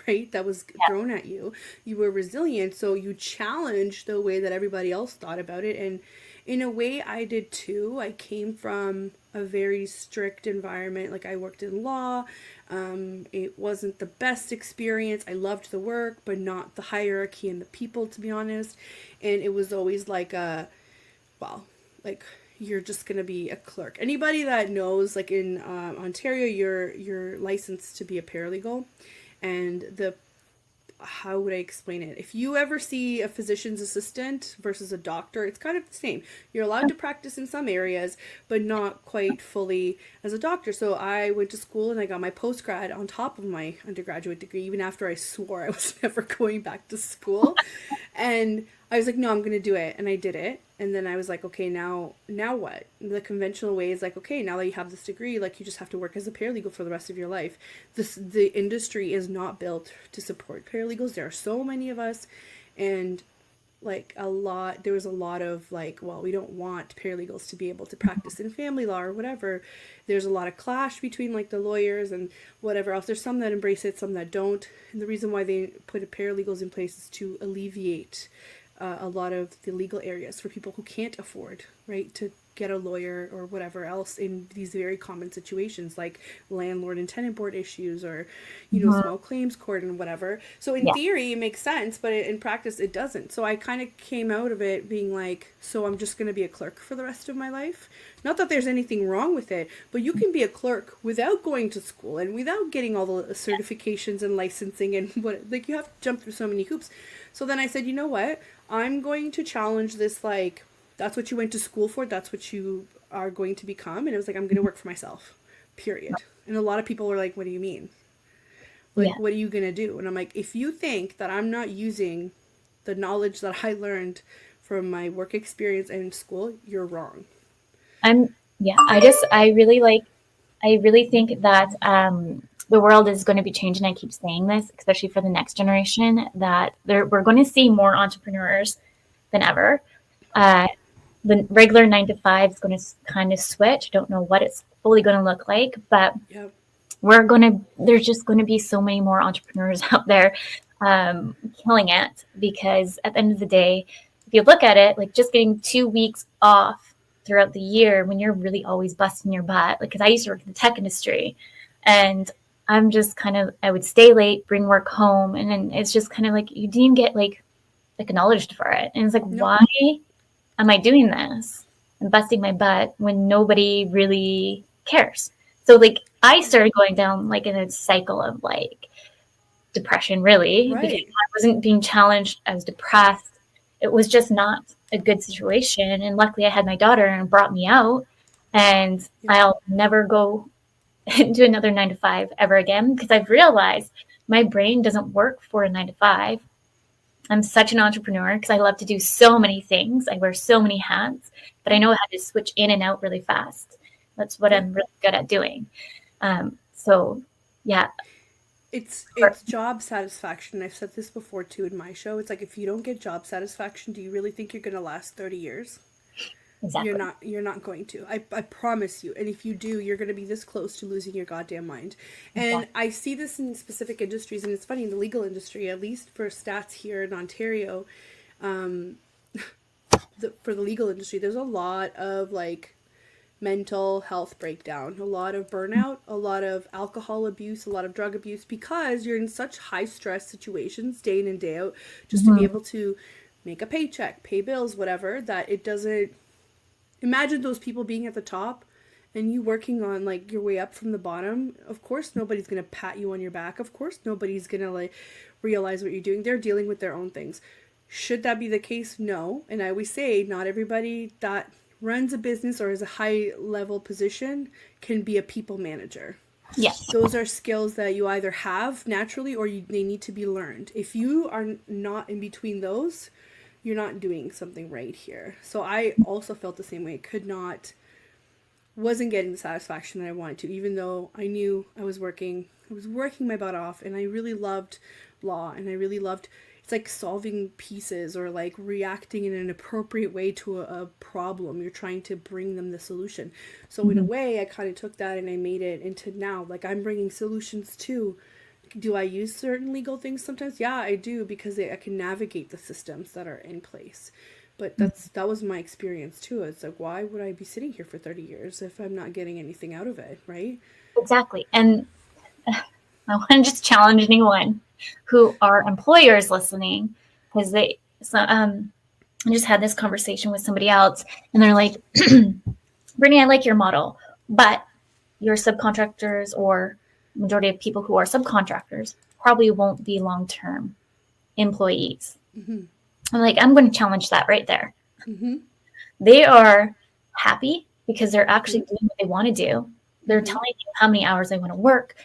right, that was thrown at you. You were resilient, so you challenged the way that everybody else thought about it. And in a way, I did too. I came from a very strict environment. Like, I worked in law. It wasn't the best experience. I loved the work, but not the hierarchy and the people, to be honest. And it was always like a, well, like, you're just gonna be a clerk. Anybody that knows, like, in Ontario, you're licensed to be a paralegal, and the, how would I explain it? If you ever see a physician's assistant versus a doctor, it's kind of the same. You're allowed to practice in some areas, but not quite fully as a doctor. So I went to school and I got my postgrad on top of my undergraduate degree, even after I swore I was never going back to school. And I was like, no, I'm going to do it. And I did it. And then I was like, okay, now what? The conventional way is like, okay, now that you have this degree, like, you just have to work as a paralegal for the rest of your life. The industry is not built to support paralegals. There are so many of us, and like, there was a lot of like, well, we don't want paralegals to be able to practice in family law or whatever. There's a lot of clash between, like, the lawyers and whatever else. There's some that embrace it, some that don't. And the reason why they put paralegals in place is to alleviate a lot of the legal areas for people who can't afford, right, to get a lawyer or whatever else in these very common situations, like landlord and tenant board issues, or, Mm-hmm. small claims court and whatever. So in Yeah. theory it makes sense, but in practice it doesn't. So I kind of came out of it being like, so I'm just going to be a clerk for the rest of my life. Not that there's anything wrong with it, but you can be a clerk without going to school and without getting all the certifications and licensing and what, like, you have to jump through so many hoops. So then I said, you know what, I'm going to challenge this, like, that's what you went to school for, that's what you are going to become. And it was like, I'm going to work for myself, period. And a lot of people were like, what do you mean? Yeah. Like, what are you going to do? And I'm like, if you think that I'm not using the knowledge that I learned from my work experience and school, you're wrong. Yeah, I really think that the world is going to be changing. I keep saying this, especially for the next generation, that we're going to see more entrepreneurs than ever. Uh, the regular 9 to 5 is going to kind of switch. I don't know what it's fully going to look like, but Yep. there's just going to be so many more entrepreneurs out there killing it, because at the end of the day, if you look at it, like just getting 2 weeks off throughout the year when you're really always busting your butt, like, because I used to work in the tech industry, and I'm just I would stay late, bring work home, and then it's just kind of like you didn't get like acknowledged for it. And it's like, Nope. why am I doing this and busting my butt when nobody really cares? So like I started going down like in a cycle of like depression, really, Right. because I wasn't being challenged. I was depressed. It was just not a good situation. And luckily I had my daughter and brought me out, and I'll never go into another 9 to 5 ever again, because I've realized my brain doesn't work for a 9 to 5. I'm such an entrepreneur because I love to do so many things. I wear so many hats, but I know how to switch in and out really fast. That's what I'm really good at doing. So yeah. It's job satisfaction. I've said this before too in my show. It's like, if you don't get job satisfaction, do you really think you're going to last 30 years? Exactly. You're not going to. I promise you. And if you do, you're going to be this close to losing your goddamn mind. And Exactly. I see this in specific industries, and it's funny, in the legal industry, at least for stats here in Ontario, for the legal industry, there's a lot of like mental health breakdown, a lot of burnout, a lot of alcohol abuse, a lot of drug abuse, because you're in such high stress situations day in and day out, just to be able to make a paycheck, pay bills, whatever, that it doesn't. Imagine those people being at the top and you working on like your way up from the bottom. Of course nobody's going to pat you on your back. Of course nobody's going to like realize what you're doing. They're dealing with their own things. Should that be the case? No. And I always say, not everybody that runs a business or is a high level position can be a people manager. Yes. Those are skills that you either have naturally or they need to be learned. If you are not in between those, you're not doing something right here. So I also felt the same way. Wasn't getting the satisfaction that I wanted to, even though I knew I was working my butt off, and I really loved law, and I really loved, it's like solving pieces or like reacting in an appropriate way to a problem. You're trying to bring them the solution. So in a way, I kind of took that and I made it into now, like, I'm bringing solutions too. Do I use certain legal things sometimes? Yeah, I do, because I can navigate the systems that are in place. But that was my experience too. It's like, why would I be sitting here for 30 years if I'm not getting anything out of it, right? Exactly. And I want to just challenge anyone who are employers listening, because I just had this conversation with somebody else, and they're like, Brittney, I like your model, but your subcontractors, or majority of people who are subcontractors, probably won't be long-term employees. I'm like, I'm going to challenge that right there. They are happy because they're actually doing what they want to do. They're telling you how many hours they want to work.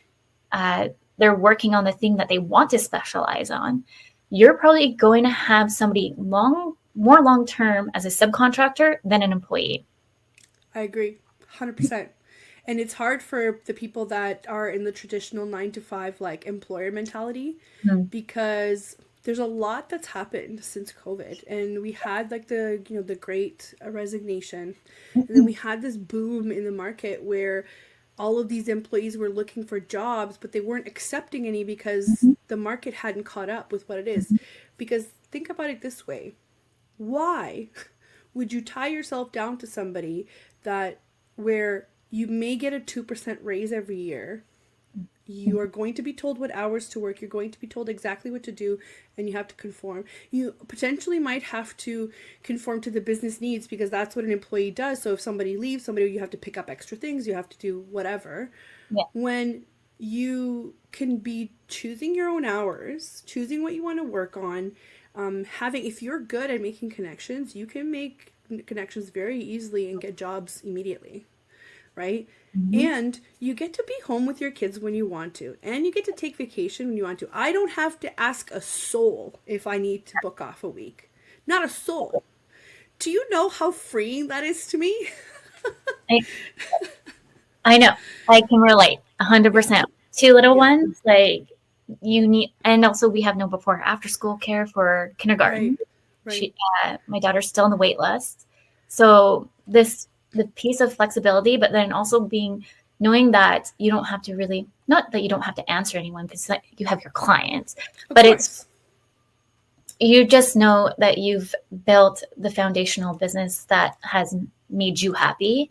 They're working on the thing that they want to specialize on. You're probably going to have somebody more long-term as a subcontractor than an employee. I agree, 100%. And it's hard for the people that are in the traditional 9 to 5 like employer mentality, because there's a lot that's happened since COVID, and we had like the great resignation, and then we had this boom in the market where all of these employees were looking for jobs, but they weren't accepting any because the market hadn't caught up with what it is. Because think about it this way: why would you tie yourself down to somebody where you may get a 2% raise every year? You are going to be told what hours to work. You're going to be told exactly what to do, and you have to conform. You potentially might have to conform to the business needs, because that's what an employee does. So if somebody leaves, you have to pick up extra things. You have to do whatever. Yeah. When you can be choosing your own hours, choosing what you want to work on, if you're good at making connections, you can make connections very easily and get jobs immediately. Right? And you get to be home with your kids when you want to, and you get to take vacation when you want to. I don't have to ask a soul if I need to book off a week. Not a soul. Do you know how freeing that is to me? I know. I can relate 100%. 2 little ones, like, you need, and also we have no before after school care for kindergarten. Right. My daughter's still on the wait list. So the piece of flexibility, but then also knowing that you don't have to really, not that you don't have to answer anyone because you have your clients, but it's, you just know that you've built the foundational business that has made you happy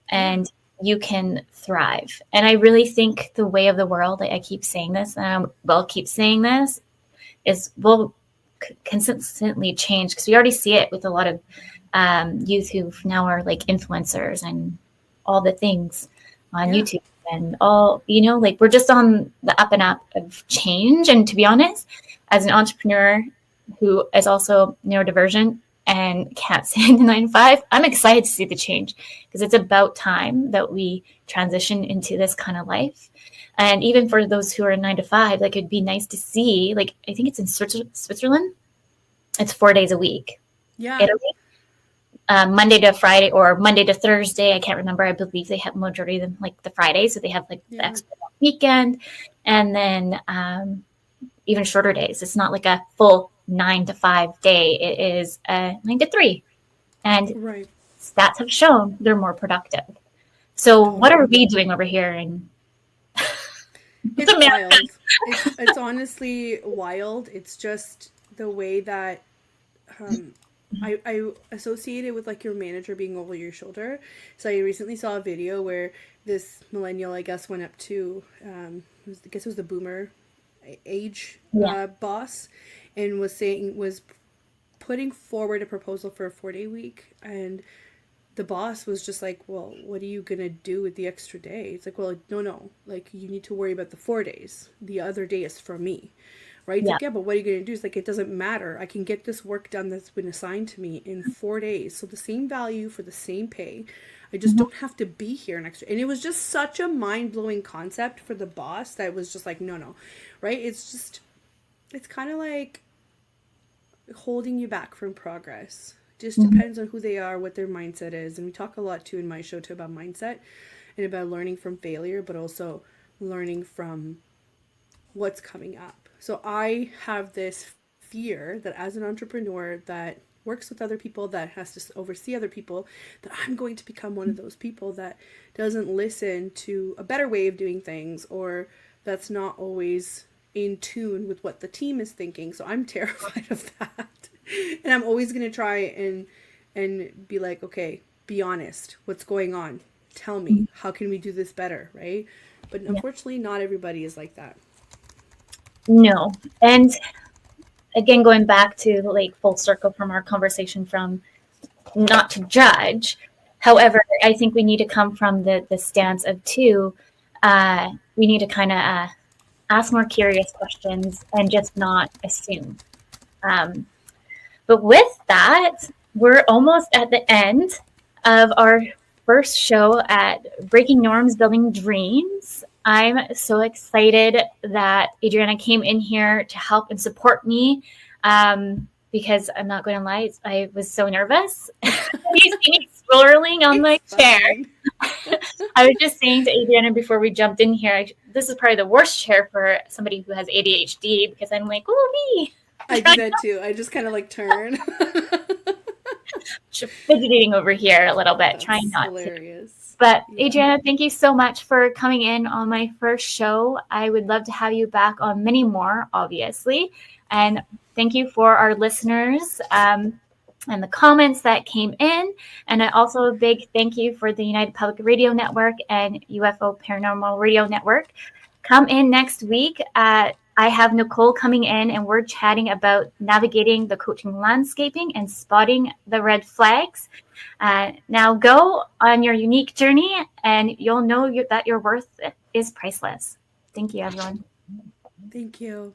and you can thrive. And I really think the way of the world, I keep saying this and I will keep saying this, is will consistently change, because we already see it with a lot of youth who now are like influencers and all the things on YouTube and all, like we're just on the up and up of change. And to be honest, as an entrepreneur who is also neurodivergent and can't stand the 9 to 5, I'm excited to see the change, because it's about time that we transition into this kind of life. And even for those who are 9 to 5, like it'd be nice to see, like I think it's in Switzerland, it's 4 days a week. Italy, Monday to Friday or Monday to Thursday. I can't remember. I believe they have majority of them like the Friday. So they have like the extra weekend, and then even shorter days. It's not like a full 9 to 5 day. It is 9 to 3. And stats have shown they're more productive. So what are we doing over here? And it's wild. It's honestly wild. It's just the way that I associate it with like your manager being over your shoulder. So I recently saw a video where this millennial, I guess, went up to, I guess it was the boomer age boss, and was putting forward a proposal for a 4-day week. And the boss was just like, well, what are you going to do with the extra day? It's like, well, no, like you need to worry about the 4 days. The other day is for me. Right? It's like, but what are you going to do? It's like, it doesn't matter. I can get this work done that's been assigned to me in 4 days. So the same value for the same pay. I just don't have to be here an extra. And it was just such a mind-blowing concept for the boss that was just like, no. Right? It's kind of like holding you back from progress. Just depends on who they are, what their mindset is. And we talk a lot too in my show too about mindset and about learning from failure, but also learning from what's coming up. So I have this fear that as an entrepreneur that works with other people, that has to oversee other people, that I'm going to become one of those people that doesn't listen to a better way of doing things, or that's not always in tune with what the team is thinking. So I'm terrified of that. And I'm always going to try and be like, okay, be honest. What's going on? Tell me. How can we do this better? Right? But unfortunately, not everybody is like that. No. And again, going back to like full circle from our conversation from not to judge. However, I think we need to come from the stance of we need to kind of ask more curious questions and just not assume. But with that, we're almost at the end of our first show at Breaking Norms, Building Dreams. I'm so excited that Adriana came in here to help and support me, because I'm not going to lie, I was so nervous. You see me swirling on my chair. I was just saying to Adriana before we jumped in here, this is probably the worst chair for somebody who has ADHD, because I'm like, oh, me. I do that too. I just kind of like turn. Fidgeting over here a little bit, trying not to. But Adriana, thank you so much for coming in on my first show. I would love to have you back on many more, obviously. And thank you for our listeners and the comments that came in. And also a big thank you for the United Public Radio Network and UFO Paranormal Radio Network. Come in next week. I have Nicole coming in, and we're chatting about navigating the coaching landscaping and spotting the red flags. Now go on your unique journey, and you'll know that your worth is priceless. Thank you, everyone. Thank you.